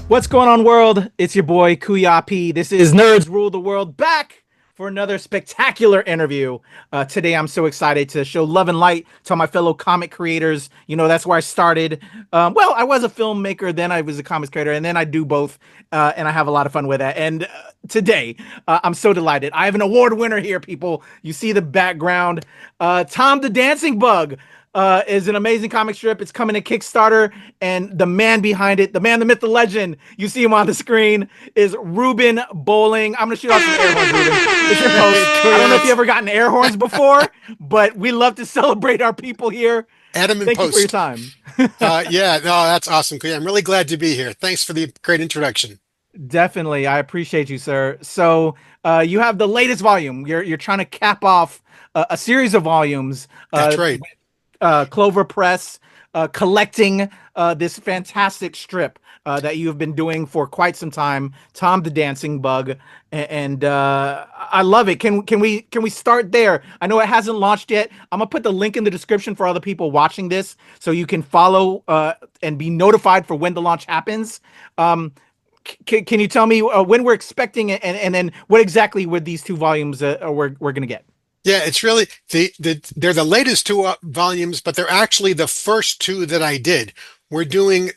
What's going on, world? It's your boy KUYA P. This is Nerds Rule the World, back for another spectacular interview. Today, I'm so excited to show love and light to my fellow comic creators. You know, that's where I started. Well, I was a filmmaker, then I was a comics creator, and then I do both, and I have a lot of fun with that. And today, I'm so delighted. I have an award winner here, people. You see the background. Tom the Dancing Bug is an amazing comic strip. It's coming to Kickstarter, and the man behind it, the man, the myth, the legend, you see him on the screen, is Ruben Bolling. I'm gonna shoot off some air horns, Ruben. It's your host. I don't know if you ever gotten air horns before, but we love to celebrate our people here. Adam in Thank you for your post. time. Yeah, no, that's awesome. I'm really glad to be here. Thanks for the great introduction. Definitely, I appreciate you, sir. So, you have the latest volume. You're trying to cap off a series of volumes. That's right. Clover Press, collecting this fantastic strip that you have been doing for quite some time, Tom the Dancing Bug, and I love it. Can we start there? I know it hasn't launched yet. I'm gonna put the link in the description for other people watching this, so you can follow and be notified for when the launch happens. Can you tell me when we're expecting it, and then what exactly with these two volumes we're gonna get? Yeah, it's really they're the latest two volumes, but they're actually the first two that I did. We're doing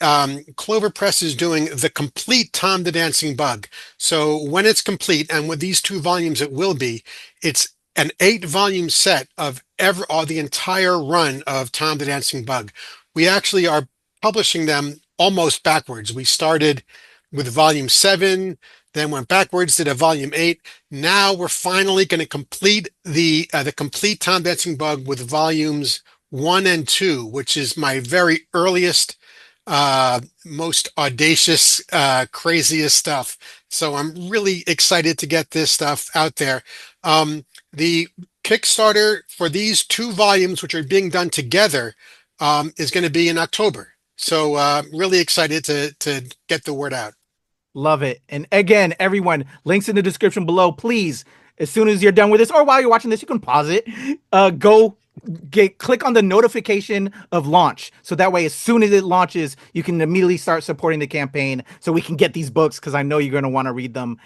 Clover Press is doing the complete Tom the Dancing Bug. So when it's complete, and with these two volumes, it will be. It's an 8 volume set of all the entire run of Tom the Dancing Bug. We actually are publishing them almost backwards. We started with volume 7, then went backwards, did a volume 8. Now we're finally going to complete the complete Tom Dancing Bug with volumes 1 and 2, which is my very earliest, most audacious, craziest stuff. So I'm really excited to get this stuff out there. The Kickstarter for these 2 volumes, which are being done together, is going to be in October. So really excited to get the word out. Love it. And again, everyone, links in the description below. Please, as soon as you're done with this, or while you're watching this, you can pause it. Go click on the notification of launch. So that way, as soon as it launches, you can immediately start supporting the campaign so we can get these books, because I know you're going to want to read them.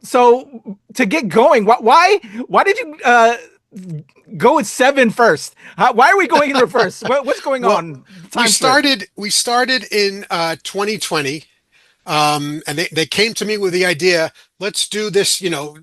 So to get going, why did you go with 7 first? Why are we going in reverse? What's going Well, on? we Time slip. started in 2020. And they came to me with the idea, let's do this,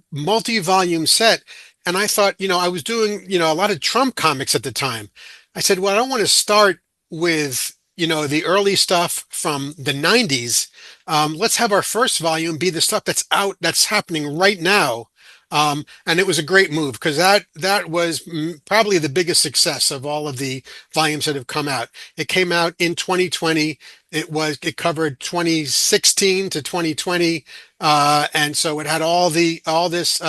multi-volume set. And I thought, I was doing, a lot of Trump comics at the time. I said, well, I don't want to start with, the early stuff from the 90s. Let's have our first volume be the stuff that's out, that's happening right now. And it was a great move because that was probably the biggest success of all of the volumes that have come out. It came out in 2020. It covered 2016 to 2020, and so it had all this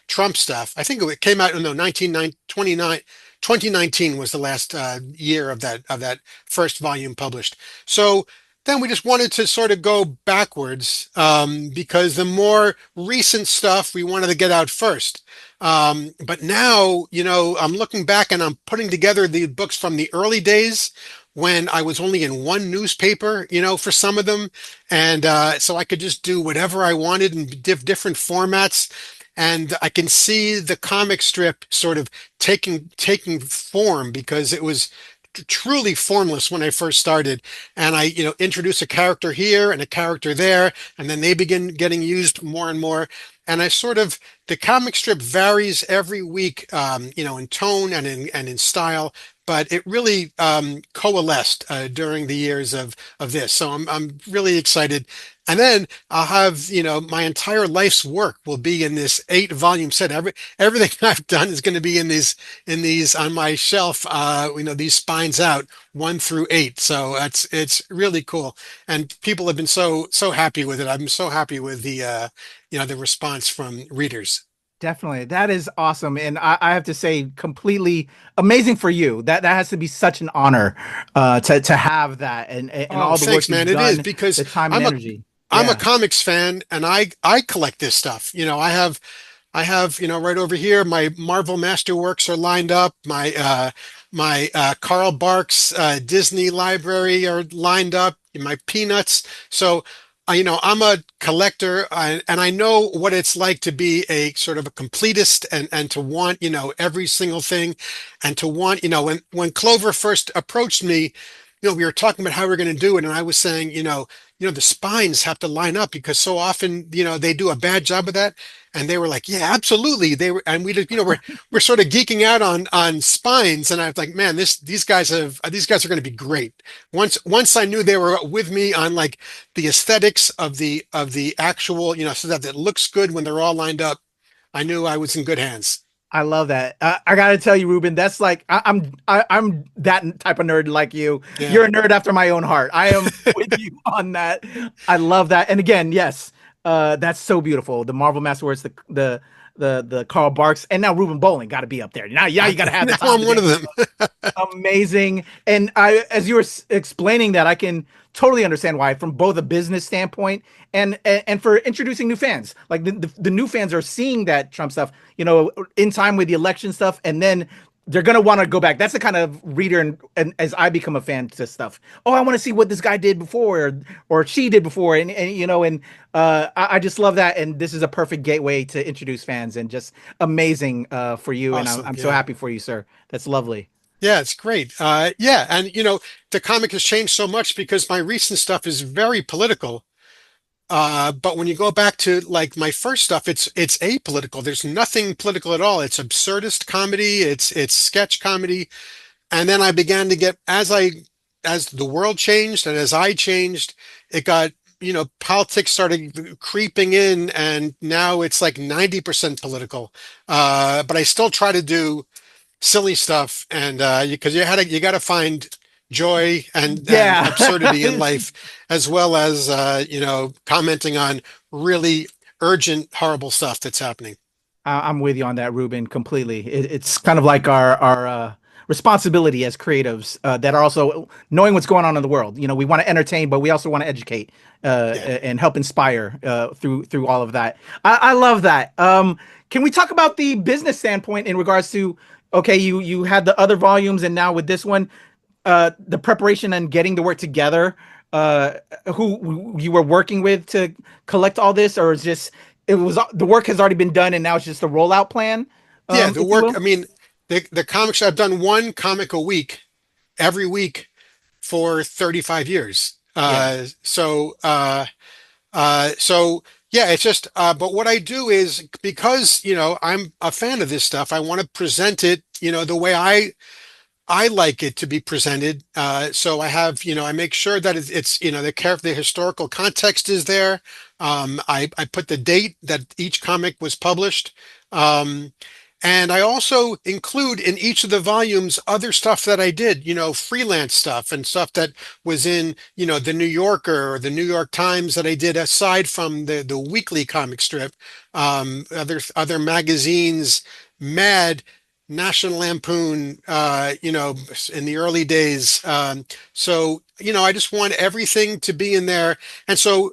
Trump stuff. I think it came out no 2019 was the last year of that first volume published. So then we just wanted to sort of go backwards because the more recent stuff we wanted to get out first. But now, I'm looking back and I'm putting together the books from the early days when I was only in one newspaper, for some of them. And so I could just do whatever I wanted in different formats. And I can see the comic strip sort of taking form because it was truly formless when I first started. And I, introduce a character here and a character there, and then they begin getting used more and more. And the comic strip varies every week, in tone and in style, but it really coalesced during the years of this. So I'm really excited. And then I'll have, my entire life's work will be in this 8 volume set. Everything I've done is going to be in these on my shelf, these spines out 1 through 8. So it's really cool. And people have been so happy with it. I'm so happy with the response from readers. Definitely. That is awesome. And I have to say, completely amazing for you. That has to be such an honor to have that and Oh, all the work thanks, you've man. It is done, because the time and I'm a energy. I'm a Yeah. comics fan and I collect this stuff. I have, right over here, my Marvel Masterworks are lined up. My Carl Barks Disney library are lined up. My Peanuts. So I'm a collector, and I know what it's like to be a sort of a completist and to want, every single thing, and to want, when Clover first approached me, we were talking about how we are going to do it, and I was saying, the spines have to line up because so often, they do a bad job of that. And they were like, yeah, absolutely. They were, and we did, we're sort of geeking out on spines. And I was like, man, these guys are going to be great. Once I knew they were with me on like the aesthetics of the actual, so that it looks good when they're all lined up, I knew I was in good hands. I love that. I gotta tell you, Ruben, that's like I'm that type of nerd like you. Yeah. You're a nerd after my own heart. I am with you on that. I love that. And again, yes, that's so beautiful. The Marvel Masterworks, the Carl Barks, and now Ruben Bolling got to be up there. Now, yeah, you got to have the Now Tom I'm the one of Tank them. amazing. And as you were explaining that, I can totally understand why, from both a business standpoint and for introducing new fans. Like the new fans are seeing that Trump stuff, in time with the election stuff, and then they're gonna want to go back. That's the kind of reader, and as I become a fan to stuff. Oh, I want to see what this guy did before, or she did before, and I just love that. And this is a perfect gateway to introduce fans, and just amazing for you. And Awesome. I'm so Yeah. happy for you, sir. That's lovely. Yeah, it's great. Yeah. And, the comic has changed so much because my recent stuff is very political. But when you go back to like my first stuff, it's apolitical. There's nothing political at all. It's absurdist comedy. It's sketch comedy. And then I began to get as the world changed and as I changed, it got, politics started creeping in, and now it's like 90% political. But I still try to do silly stuff, and because you got to find joy and Yeah. absurdity in life, as well as commenting on really urgent, horrible stuff that's happening. I'm with you on that, Ruben, completely. It's kind of like our responsibility as creatives that are also knowing what's going on in the world. We want to entertain, but we also want to educate Yeah. and help inspire through all of that. I love that. Can we talk about the business standpoint in regards to, okay, you had the other volumes, and now with this one, the preparation and getting the work together, uh, who you were working with to collect all this, or is just it was the work has already been done and now it's just a rollout plan, Yeah, the if you work, will? I mean, the comics, I've done one comic a week, every week for 35 years. Yeah, So yeah, it's just, but what I do is because, I'm a fan of this stuff, I want to present it, the way I like it to be presented. So I have, I make sure that it's the historical context is there. I put the date that each comic was published. Um, and I also include in each of the volumes other stuff that I did, freelance stuff and stuff that was in, the New Yorker or the New York Times that I did aside from the weekly comic strip. Other magazines, Mad, National Lampoon, in the early days. I just want everything to be in there. And so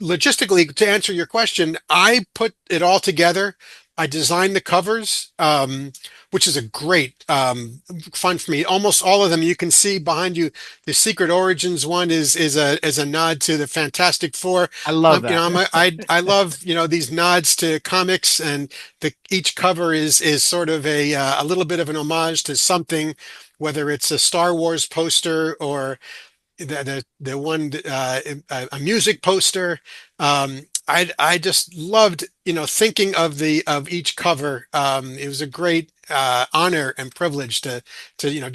logistically, to answer your question, I put it all together. I designed the covers, which is a great fun for me. Almost all of them you can see behind you. The Secret Origins one is a nod to the Fantastic Four. I love You know, that. I love these nods to comics, and each cover is sort of a little bit of an homage to something, whether it's a Star Wars poster or the one a music poster. I just loved thinking of each cover. It was a great honor and privilege to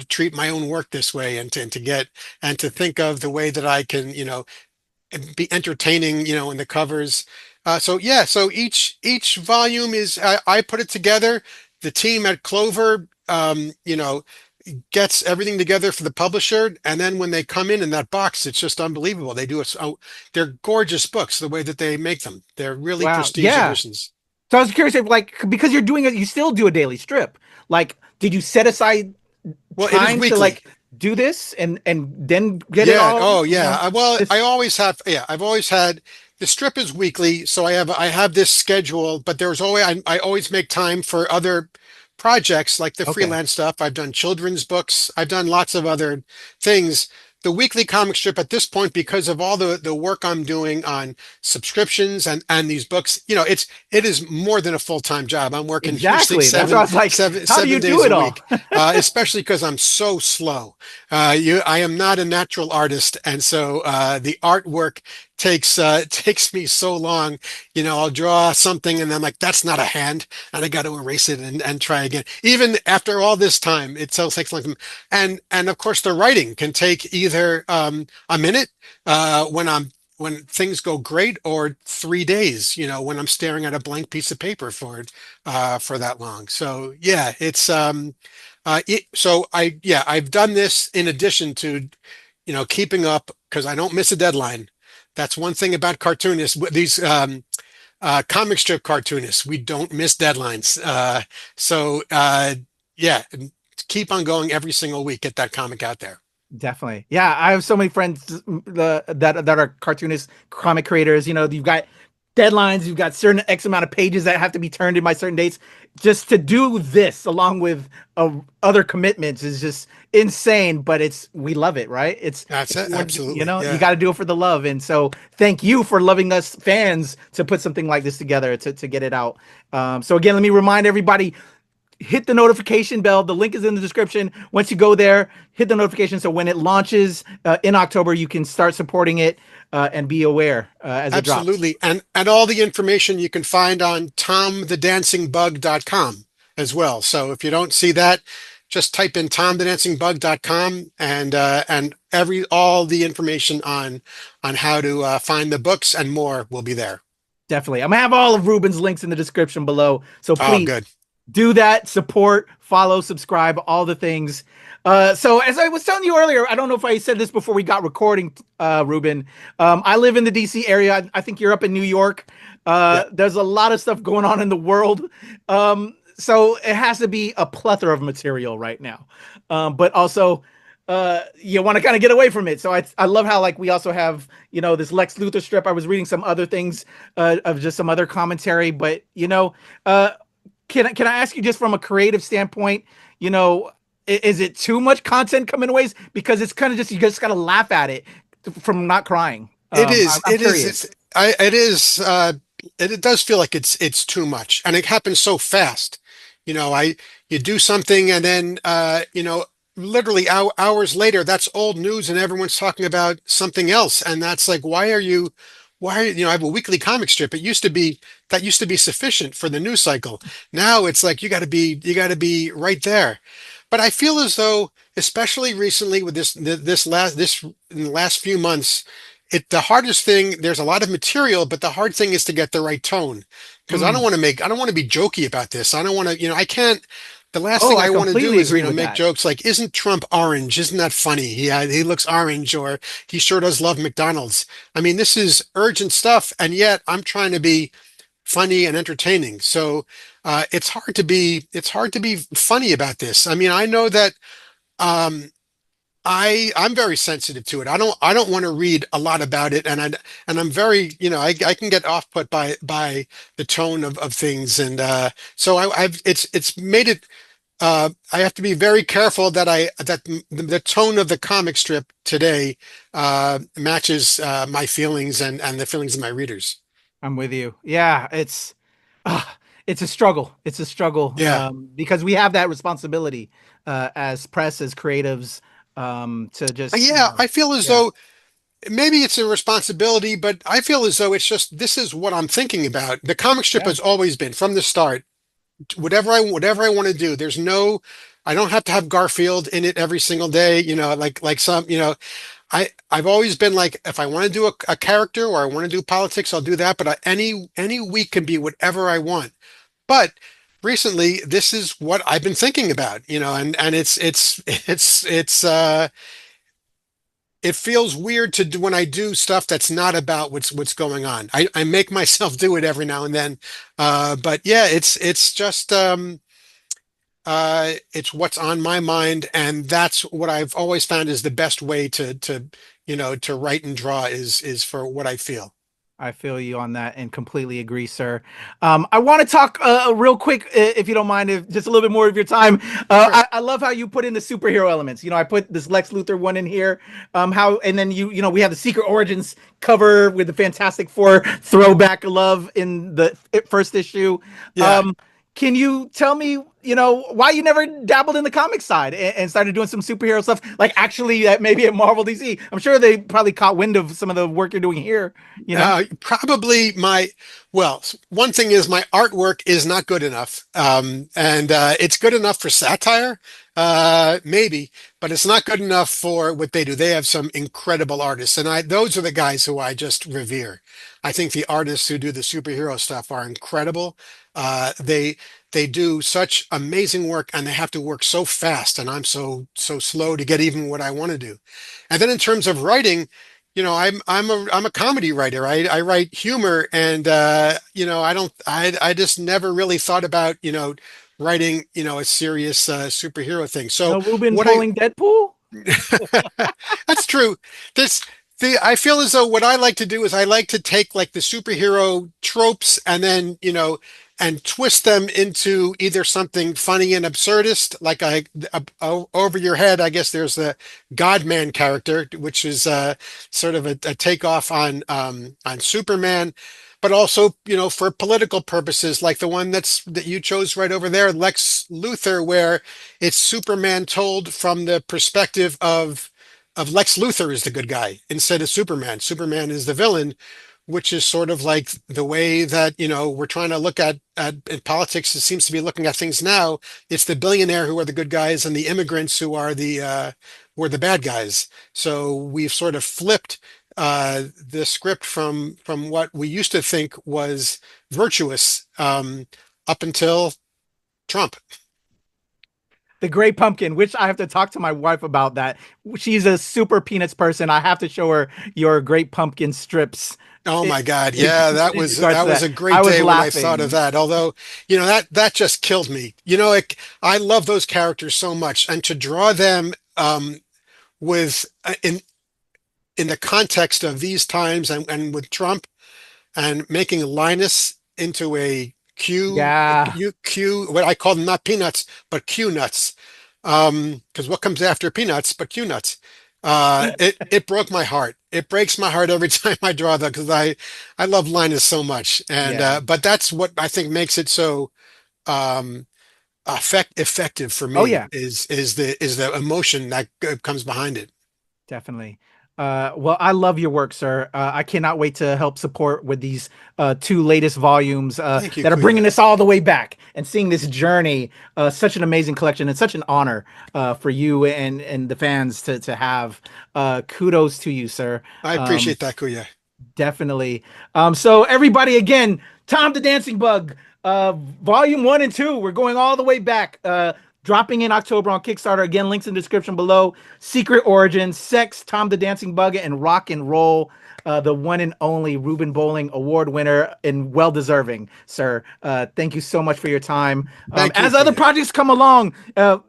treat my own work this way, and to get and to think of the way that I can be entertaining in the covers. So yeah, so each volume is I put it together. The team at Clover gets everything together for the publisher, and then when they come in that box, it's just unbelievable. They do it. So they're gorgeous books the way that they make them. They're really Wow, prestige yeah. editions. So I was curious if, like, because you're doing it, you still do a daily strip. Like, did you set aside Well, it is time to weekly. like do this and then get it Yeah. all, Oh, yeah. Well, this? I always have. Yeah, I've always had. The strip is weekly, so I have this schedule. But there's always I always make time for other projects like the Okay. freelance stuff. I've done children's books. I've done lots of other things. the weekly comic strip at this point, because of all the work I'm doing on subscriptions and these books, it is more than a full-time job. I'm working usually Exactly. That's why I was like, how do you seven do days it a all? week, especially because I'm so slow. I am not a natural artist, and so the artwork takes me so long. I'll draw something and I'm like, that's not a hand, and I got to erase it and try again. Even after all this time, it still takes like, and of course the writing can take either a minute when things go great, or 3 days, when I'm staring at a blank piece of paper for that long. So yeah, I've done this in addition to keeping up, because I don't miss a deadline. That's one thing about cartoonists. These comic strip cartoonists, we don't miss deadlines. Yeah, keep on going every single week. Get that comic out there. Definitely. Yeah, I have so many friends that are cartoonists, comic creators. You've got deadlines, you've got certain X amount of pages that have to be turned in by certain dates. Just to do this along with other commitments is just insane, but we love it, right? That's If it. you want, Absolutely. you Yeah. got to do it for the love. And so thank you for loving us fans to put something like this together to get it out. So again, let me remind everybody, hit the notification bell. The link is in the description. Once you go there, hit the notification so when it launches in October, you can start supporting it and be aware as it drops. Absolutely. And all the information you can find on tomthedancingbug.com as well. So if you don't see that, just type in tomthedancingbug.com, and all the information on how to find the books and more will be there. Definitely. I'm gonna have all of Ruben's links in the description below. So Oh, please good. do that, support, follow, subscribe, all the things. So as I was telling you earlier, I don't know if I said this before we got recording, Ruben. I live in the DC area. I think you're up in New York. Yeah. There's a lot of stuff going on in the world. So it has to be a plethora of material right now. But also, you want to kind of get away from it. So I love how, like, we also have, this Lex Luthor strip. I was reading some other things of just some other commentary, but can I ask you, just from a creative standpoint, is it too much content coming ways? Because it's kind of just, you just got to laugh at it from not crying. It is. I'm It is. It's. curious. It is. It does feel like it's too much, and it happens so fast. You do something, and then literally hours later, that's old news, and everyone's talking about something else, and that's like, I have a weekly comic strip. That used to be sufficient for the news cycle. Now it's like you got to be right there. But I feel as though, especially recently with this in the last few months, the hardest thing, there's a lot of material, but the hard thing is to get the right tone. Because Mm. I don't want to be jokey about this. I don't want to, I can't, the last Oh, thing I I want to do completely is, agree with make that. jokes like, isn't Trump orange? Isn't that funny? He looks orange, or he sure does love McDonald's. I mean, this is urgent stuff, and yet I'm trying to be funny and entertaining. So it's hard to be funny about this. I mean, I know that um, I'm very sensitive to it. I don't want to read a lot about it, and I'm very, I can get off put by the tone of things, and so it's made it. I have to be very careful that the tone of the comic strip today matches my feelings and the feelings of my readers. I'm with you. Yeah, uh, it's a struggle. It's a struggle, Yeah. because we have that responsibility as press, as creatives, to just, Yeah, I feel as yeah, though maybe it's a responsibility, but I feel as though it's just this is what I'm thinking about. The comic strip yeah. has always been from the start. Whatever I want to do. I don't have to have Garfield in it every single day. Like some. I've always been like, if I want to do a character, or I want to do politics, I'll do that. But any week can be whatever I want. But recently, this is what I've been thinking about. And it feels weird to do when I do stuff that's not about what's going on. I make myself do it every now and then, but yeah, it's just it's what's on my mind, and that's what I've always found is the best way to write and draw is for what I feel. I feel you on that and completely agree, sir. I want to talk real quick, if you don't mind, if just a little bit more of your time. Sure. I love how you put in the superhero elements. I put this Lex Luthor one in here. And then we have the Secret Origins cover with the Fantastic Four throwback love in the first issue. Yeah. Um, can you tell me, why you never dabbled in the comic side and started doing some superhero stuff, like actually maybe at Marvel DC? I'm sure they probably caught wind of some of the work you're doing here, you know? Probably well, one thing is my artwork is not good enough. And it's good enough for satire, maybe, but it's not good enough for what they do. They have some incredible artists, and those are the guys who I just revere. I think the artists who do the superhero stuff are incredible. They do such amazing work, and they have to work so fast, and I'm so slow to get even what I want to do. And then in terms of writing, I'm a comedy writer. I write humor, and I just never really thought about writing a serious superhero thing. So No Ruben what I Bolling Deadpool? that's true. This the I feel as though what I like to do is I like to take like the superhero tropes and then, and twist them into either something funny and absurdist, like over your head. I guess there's the God-Man character, which is sort of a takeoff on Superman, but also, for political purposes, like the one that you chose right over there, Lex Luthor, where it's Superman told from the perspective of Lex Luthor is the good guy instead of Superman. Superman is the villain, which is sort of like the way that, we're trying to look at in politics. It seems to be looking at things now. It's the billionaire who are the good guys and the immigrants who are the bad guys. So we've sort of flipped the script from what we used to think was virtuous, up until Trump. The Great Pumpkin, which I have to talk to my wife about that. She's a super Peanuts person. I have to show her your Great Pumpkin strips. Oh In, my God. in, Yeah, that in was regards that to was that, a great I was day when I thought of laughing. that. Although, that just killed me. I love those characters so much, and to draw them with in the context of these times, and with Trump, and making Linus into a Yeah. what I call them, not peanuts, but Q nuts. Because what comes after peanuts but Q nuts? It broke my heart. It breaks my heart every time I draw that, because I love Linus so much, and Yeah. but that's what I think makes it so um, effective for Oh me yeah. is the emotion that comes behind it. Definitely. Well, I love your work, sir. I cannot wait to help support with these two latest volumes Thank you, that are bringing Kuya. us all the way back and seeing this journey. Such an amazing collection and such an honor for you and the fans to have. Kudos to you, sir. I Um, appreciate that, Kuya. Definitely. So everybody, again, Tom the Dancing Bug, volume 1 and 2. We're going all the way back. Dropping in October on Kickstarter. Again, links in the description below. Secret Origins, Sex, Tom the Dancing Bug, and Rock and Roll. The one and only Ruben Bolling Award winner and well deserving, sir. Thank you so much for your time. Thank you, As other Kuya. projects come along,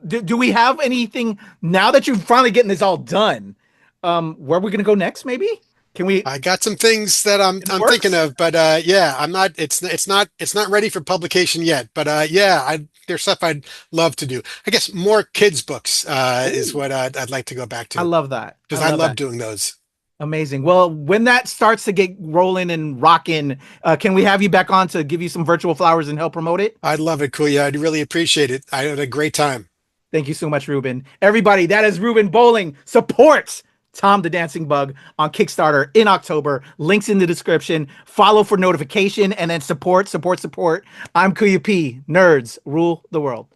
do we have anything now that you're finally getting this all done? Where are we going to go next, maybe? Can we I got some things that I'm in the I'm thinking works? of, but yeah, I'm not. It's not ready for publication yet. But yeah, there's stuff I'd love to do. I guess more kids books is Ooh, what I'd like to go back I to, love that. I because I love love that. doing those. Amazing. Well, when that starts to get rolling and rocking, can we have you back on to give you some virtual flowers and help promote it? I'd love it, Kuya. I'd really appreciate it. I had a great time. Thank you so much, Ruben. Everybody, that is Ruben Bolling. Supports Tom the Dancing Bug on Kickstarter in October. Links in the description. Follow for notification and then support, support, support. I'm KUYA P. Nerds rule the world.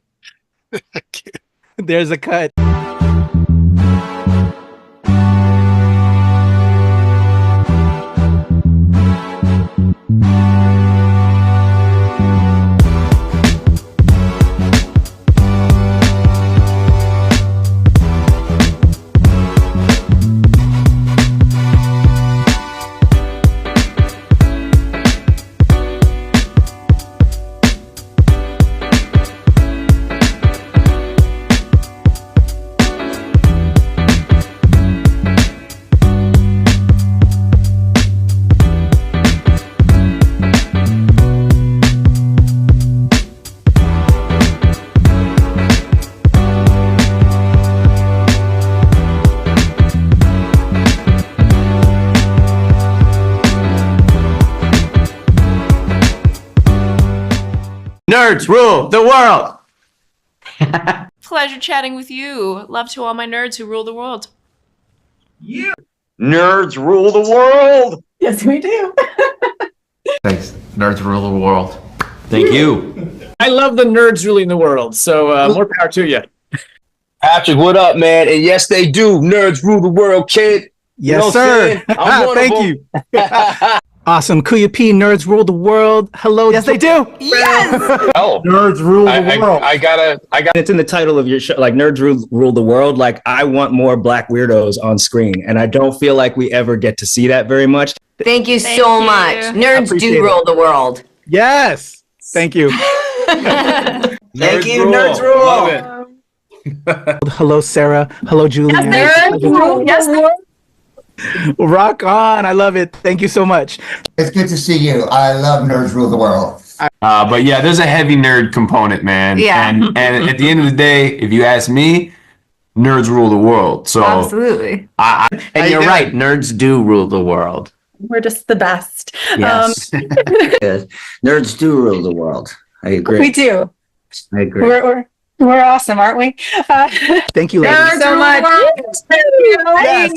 There's a cut. Nerds rule the world. Pleasure chatting with you. Love to all my nerds who rule the world. Nerds rule the world. Yes, we do. Thanks. Nerds rule the world. Thank you. I love the nerds ruling the world, so more power to you. Patrick, what up, man? And yes, they do. Nerds rule the world, kid. Yes, You know what sir. I'm saying? I'm one of Thank them. you. Awesome. KUYA P, nerds rule the world. Hello. Yes, they do. Oh, Nerds rule the world. I got. It's in the title of your show, like Nerds Rule the World. Like, I want more Black weirdos on screen, and I don't feel like we ever get to see that very much. Thank you Thank so you. much. Nerds Appreciate do it. rule the world. Yes. Thank you. Thank you, Nerds Rule. Love it. Hello, Sarah. Hello, Julian. Yes, Rock on. I love it. Thank you so much. It's good to see you. I love Nerds Rule the World. But yeah, there's a heavy nerd component, man. Yeah. And at the end of the day, if you ask me, nerds rule the world. So Absolutely. and you're right, nerds do rule the world. we're just the best. Yes. Nerds do rule the world. I agree. We do. I agree. We're awesome, aren't we? Thank you, ladies. Nerds so much. Yes.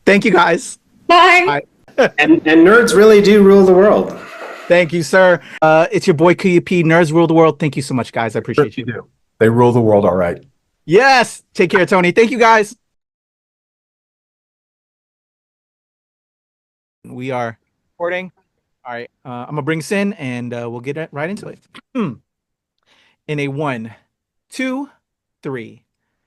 Thank you, guys. Bye. And nerds really do rule the world. Thank you, sir. It's your boy KUYA P, nerds rule the world. Thank you so much, guys. I appreciate you. do. They rule the world all right. Yes. Take care, Tony. Thank you, guys. We are recording. All right. I'm going to bring this in and we'll get right into it. In a 1, 2, 3.